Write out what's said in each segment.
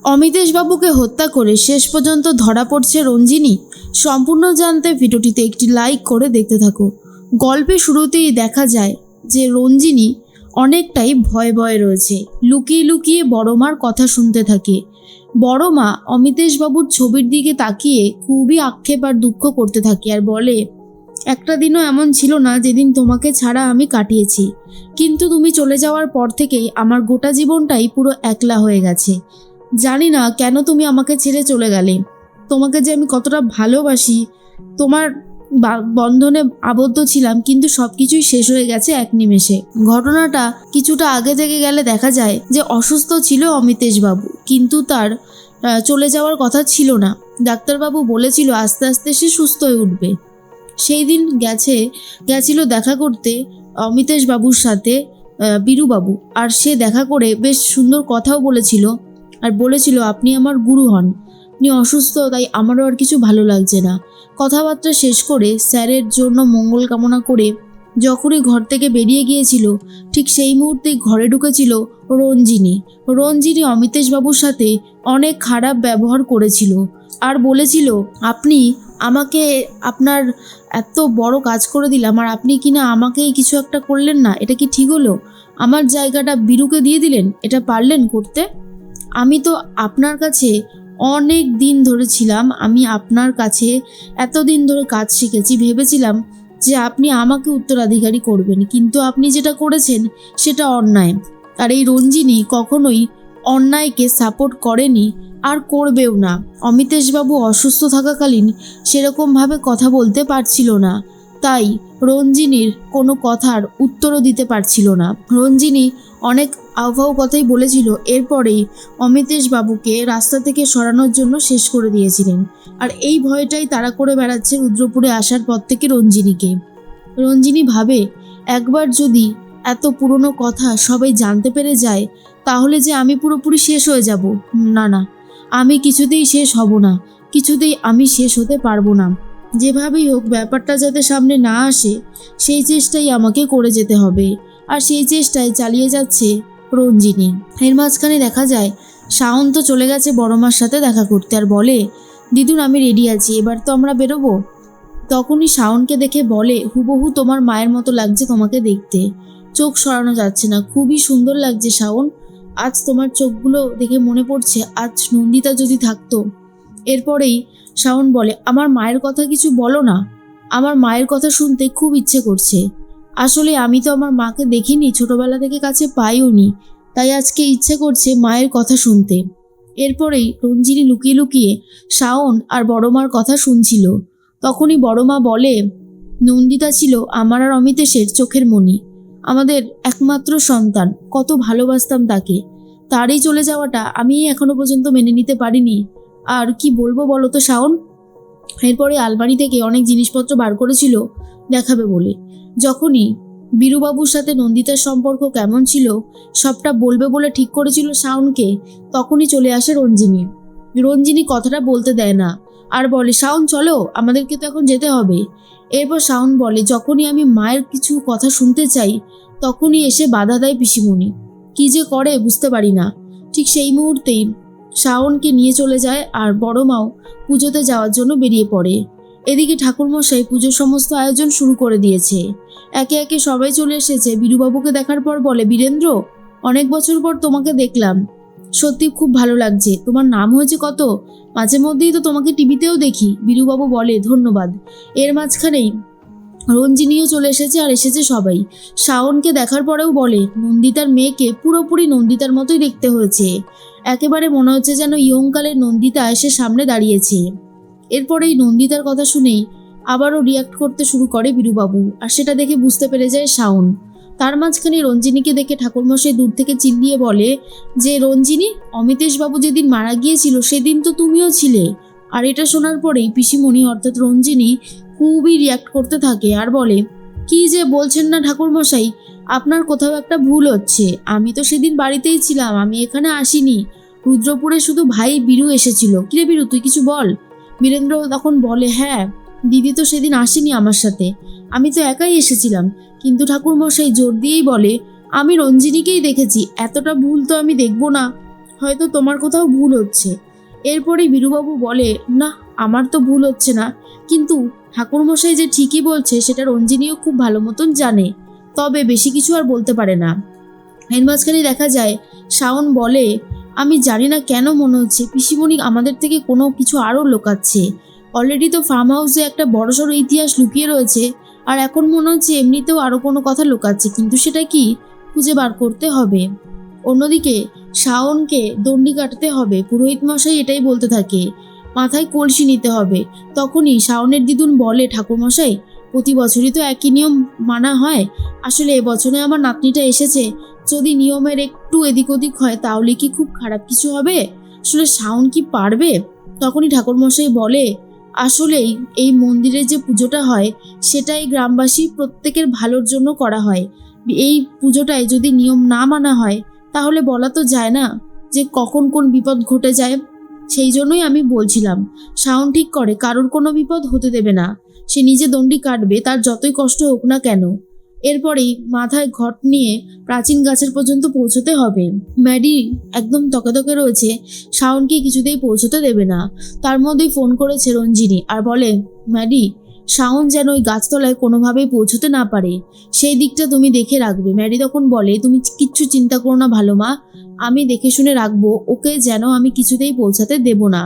অমিতেশবাবুকে হত্যা করে শেষ পর্যন্ত ধরা পড়ছে রঞ্জিনী। সম্পূর্ণ জানতে ভিডিওটিতে একটি লাইক করে দেখতে থাকো। গল্পের শুরুতেই দেখা যায় যে রঞ্জিনী অনেকটাই ভয়ে ভয়ে রয়েছে, লুকিয়ে লুকিয়ে বড় মার কথা শুনতে থাকে। বড় মা অমিতেশবাবুর ছবির দিকে তাকিয়ে খুবই আক্ষেপ আর দুঃখ করতে থাকে আর বলে, একটা দিনও এমন ছিল না যেদিন তোমাকে ছাড়া আমি কাটিয়েছি, কিন্তু তুমি চলে যাওয়ার পর থেকেই আমার গোটা জীবনটাই পুরো একলা হয়ে গেছে। জানি না কেন তুমি আমাকে ছেড়ে চলে গেলে। তোমাকে যে আমি কতটা ভালোবাসি, তোমার বন্ধনে আবদ্ধ ছিলাম, কিন্তু সব কিছুই শেষ হয়ে গেছে এক নিমেষে। ঘটনাটা কিছুটা আগে থেকে গেলে দেখা যায় যে অসুস্থ ছিল অমিতেশবাবু, কিন্তু তার চলে যাওয়ার কথা ছিল না। ডাক্তারবাবু বলেছিল আস্তে আস্তে সে সুস্থ হয়ে উঠবে। সেই দিন গেছিল দেখা করতে অমিতেশবাবুর সাথে বীরুবাবু, আর সে দেখা করে বেশ সুন্দর কথাও বলেছিল আর বলেছিল আপনি আমার গুরু হন, আপনি অসুস্থ তাই আমারও আর কিছু ভালো লাগছে না। কথাবার্তা শেষ করে স্যারের জন্য মঙ্গল কামনা করে যখনই ঘর থেকে বেরিয়ে গিয়েছিল, ঠিক সেই মুহূর্তেই ঘরে ঢুকেছিল রঞ্জিনী অমিতেশবাবুর সাথে অনেক খারাপ ব্যবহার করেছিল আর বলেছিল, আপনি আমাকে আপনার এত বড় কাজ করে দিলাম আর আপনি কিনা আমাকেই কিছু একটা করলেন না, এটা কি ঠিক হলো? আমার জায়গাটা বীরুকে দিয়ে দিলেন, এটা পারলেন করতে? আমি তো আপনার কাছে অনেক দিন ধরে ছিলাম, আমি আপনার কাছে এতদিন ধরে কাজ শিখেছি, ভেবেছিলাম যে আপনি আমাকে উত্তরাধিকারী করবেন, কিন্তু আপনি যেটা করেছেন সেটা অন্যায়। আর এই রঞ্জিনী কখনোই অন্যায়কে সাপোর্ট করেনি আর করবেও না। অমিতেশবাবু অসুস্থ থাকাকালীন সেরকমভাবে কথা বলতে পারছিল না, তাই রঞ্জিনীর কোনো কথার উত্তরও দিতে পারছিল না। রঞ্জিনী অনেক আউফাউ কথাই বলেছিল, এরপরেই অমিতেশবাবুকে রাস্তা থেকে সরানোর জন্য শেষ করে দিয়েছিলেন। আর এই ভয়টাই তাড়া করে বেড়াচ্ছে রুদ্রপুরে আসার পর থেকে রঞ্জিনী ভাবে, একবার যদি এত পুরনো কথা সবাই জানতে পেরে যায় তাহলে যে আমি পুরোপুরি শেষ হয়ে যাব। না, আমি কিছুতেই শেষ হব না, কিছুতেই আমি শেষ হতে পারবো না। যেভাবেই হোক ব্যাপারটা যাতে সামনে না আসে সেই চেষ্টাই আমাকে করে যেতে হবে, আর সেই চেষ্টায় চালিয়ে যাচ্ছে রঞ্জিনী। এর মাঝখানে দেখা যায় শাওন তো চলে গেছে বড় মার সাথে দেখা করতে আর বলে, দিদুন আমি রেডি আছি, এবার তো আমরা বেরোবো। তখনই শাওনকে দেখে বলে, হুবহু তোমার মায়ের মতো লাগছে তোমাকে দেখতে, চোখ সরানো যাচ্ছে না, খুবই সুন্দর লাগছে শাওন, আজ তোমার চোখগুলো দেখে মনে পড়ছে আজ নন্দিতা যদি থাকতো। এরপরেই শাওন বলে, আমার মায়ের কথা কিছু বলো না, আমার মায়ের কথা শুনতে খুব ইচ্ছে করছে। আসলে আমি তো আমার মাকে দেখিনি, ছোটবেলা থেকে কাছে পাইও নি, তাই আজকে ইচ্ছে করছে মায়ের কথা শুনতে। এরপরেই রঞ্জিনী লুকিয়ে লুকিয়ে শাওন আর বড় মার কথা শুনছিল। তখনই বড় মা বলে, নন্দিতা ছিল আমার আর অমিতেশের চোখের মণি, আমাদের একমাত্র সন্তান, কত ভালোবাসতাম তাকে, তারই চলে যাওয়াটা আমি এখনো পর্যন্ত মেনে নিতে পারিনি। আর কি বলবো বলো তো শাওন? এরপরে আলমারি থেকে অনেক জিনিসপত্র বার করেছিল দেখাবে বলে। যখনই বীরুবাবুর সাথে নন্দিতার সম্পর্ক কেমন ছিল সবটা বলবে বলে ঠিক করেছিল শাওনকে, তখনই চলে আসে রঞ্জিনী কথাটা বলতে দেয় না আর বলে, শাওন চলো, আমাদেরকে তো এখন যেতে হবে। এরপর শাওন বলে, যখনই আমি মায়ের কিছু কথা শুনতে চাই তখনই এসে বাধা দেয় পিসিমণি, কি যে করে বুঝতে পারি না। ঠিক সেই মুহূর্তেই শাওনকে নিয়ে চলে যায় আর বড় মাও পুজোতে যাওয়ার জন্য বেরিয়ে পড়ে। এদিকে ঠাকুরমশাই পুজোর সমস্ত আয়োজন শুরু করে দিয়েছে, একে একে সবাই চলে এসেছে। বীরুবাবুকে দেখার পর বলে, বীরেন্দ্র, অনেক বছর পর তোমাকে দেখলাম, সত্যি খুব ভালো লাগছে, তোমার নাম হয়েছে কত, মাঝে মধ্যেই তো তোমাকে টিভিতেও দেখি। বীরুবাবু বলে, ধন্যবাদ। এর মাঝখানেই রঞ্জিনীও চলে এসেছে আর এসেছে সবাই। শাওনকে দেখার পরেও বলে, নন্দিতার মেয়েকে পুরোপুরি নন্দিতার মতোই দেখতে হয়েছে, একেবারে মনে হচ্ছে যেন ইয়ংকালের নন্দিতা এসে সামনে দাঁড়িয়েছে। এরপরেই নন্দিতার কথা শুনেই আবারও রিয়াক্ট করতে শুরু করে বীরুবাবু, আর সেটা দেখে বুঝতে পেরে যায় শাওন। তার মাঝখানে রঞ্জিনীকে দেখে ঠাকুরমশাই দূর থেকে চিল্লিয়ে বলে যে, রঞ্জিনী, অমিতেশবাবু যেদিন মারা গিয়েছিল সেদিন তো তুমিও ছিলে। আর এটা শোনার পরেই পিসিমণি অর্থাৎ রঞ্জিনী খুবই রিয়াক্ট করতে থাকে আর বলে, কি যে বলছেন না ঠাকুরমশাই, আপনার কোথাও একটা ভুল হচ্ছে, আমি তো সেদিন বাড়িতেই ছিলাম, আমি এখানে আসিনি, রুদ্রপুরে শুধু ভাই বীরু এসেছিল। কিরে বীরু, তুই কিছু বল। বীরেন্দ্র তখন বলে, হ্যাঁ, দিদি তো সেদিন আসেনি আমার সাথে, আমি তো একাই এসেছিলাম। কিন্তু ঠাকুরমশাই জোর দিয়েই বলে, আমি রঞ্জিনীকেই দেখেছি, এতটা ভুল তো আমি দেখবো না। হয়তো তোমার কোথাও ভুল হচ্ছে। এরপরে বীরুবাবু বলে, না আমার তো ভুল হচ্ছে না, কিন্তু ঠাকুরমশাই যে ঠিকই বলছে সেটা রঞ্জিনীও খুব ভালো মতন জানে, তবে বেশি কিছু আর বলতে পারে না। এর মাঝখানে দেখা যায় শাওন বলে, আমি জানি না কেন মনে হচ্ছে পিসিমণি আমাদের থেকে কোনো কিছু আরও লুকাচ্ছে। অলরেডি তো ফার্ম হাউসে একটা বড়সড় ইতিহাস লুকিয়ে রয়েছে, আর এখন মনে হচ্ছে এমনিতেও আরও কোনো কথা লুকাচ্ছে, কিন্তু সেটা কি খুঁজে বার করতে হবে। অন্যদিকে শাওনকে দণ্ডি কাটতে হবে, পুরোহিত মশাই এটাই বলতে থাকে, মাথায় কলসি নিতে হবে। তখনই শাওনের দিদুন বলে, ঠাকুরমশাই প্রতি বছরই তো একই নিয়ম মানা হয়, আসলে এবছরে আমার নাতনিটা এসেছে, যদি নিয়মের একটু এদিক ওদিক হয় তাহলে কি খুব খারাপ কিছু হবে? আসলে শাওন কি পারবে? তখনই ঠাকুরমশাই বলে, আসলেই এই মন্দিরে যে পুজোটা হয় সেটা এই গ্রামবাসী প্রত্যেকের ভালোর জন্য করা হয়। এই পুজোটায় যদি নিয়ম না মানা হয় তাহলে বলা তো যায় না যে কখন কোন বিপদ ঘটে যায়। সেই জন্যই আমি বলছিলাম, শাওন ঠিক করে কারোর কোনো বিপদ হতে দেবে না, সে নিজে দণ্ডি কাটবে, তার যতই কষ্ট হোক না কেন। এরপরেই মাথায় ঘট নিয়ে প্রাচীন গাছের পর্যন্ত পৌঁছতে হবে। ম্যাডি একদম তকে রয়েছে, শাওনকে কিছুতেই পৌঁছতে দেবে না। তার মধ্যেই ফোন করেছে রঞ্জিনী আর বলে, ম্যাডি শাওন যেন ওই গাছতলায় কোনোভাবেই পৌঁছতে না পারে, সেই দিকটা তুমি দেখে রাখবে। ম্যাডি তখন বলে, তুমি কিচ্ছু চিন্তা করো না ভালো মা, আমি দেখে শুনে রাখবো, ওকে যেন আমি কিছুতেই পৌঁছাতে দেব না।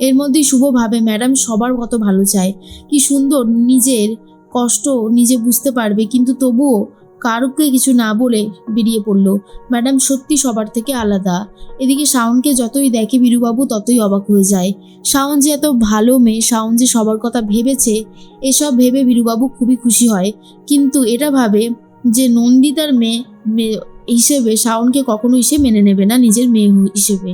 এর মধ্যেই শুভ ভাবে, ম্যাডাম সবার কত ভালো চায়, কি সুন্দর নিজের কষ্ট নিজে বুঝতে পারবে, কিন্তু তবুও কারুকে কিছু না বলে বেরিয়ে পড়লো। ম্যাডাম সত্যি সবার থেকে আলাদা। এদিকে শাওনকে যতই দেখে বীরুবাবু ততই অবাক হয়ে যায়। শাওন যে এত ভালো মেয়ে, শাওন যে সবার কথা ভেবেছে, এসব ভেবে বীরুবাবু খুবই খুশি হয়, কিন্তু এটা ভাবে যে নন্দিতার মেয়ে হিসেবে শাওনকে কখনোই সে মেনে নেবে না নিজের মেয়ে হিসেবে।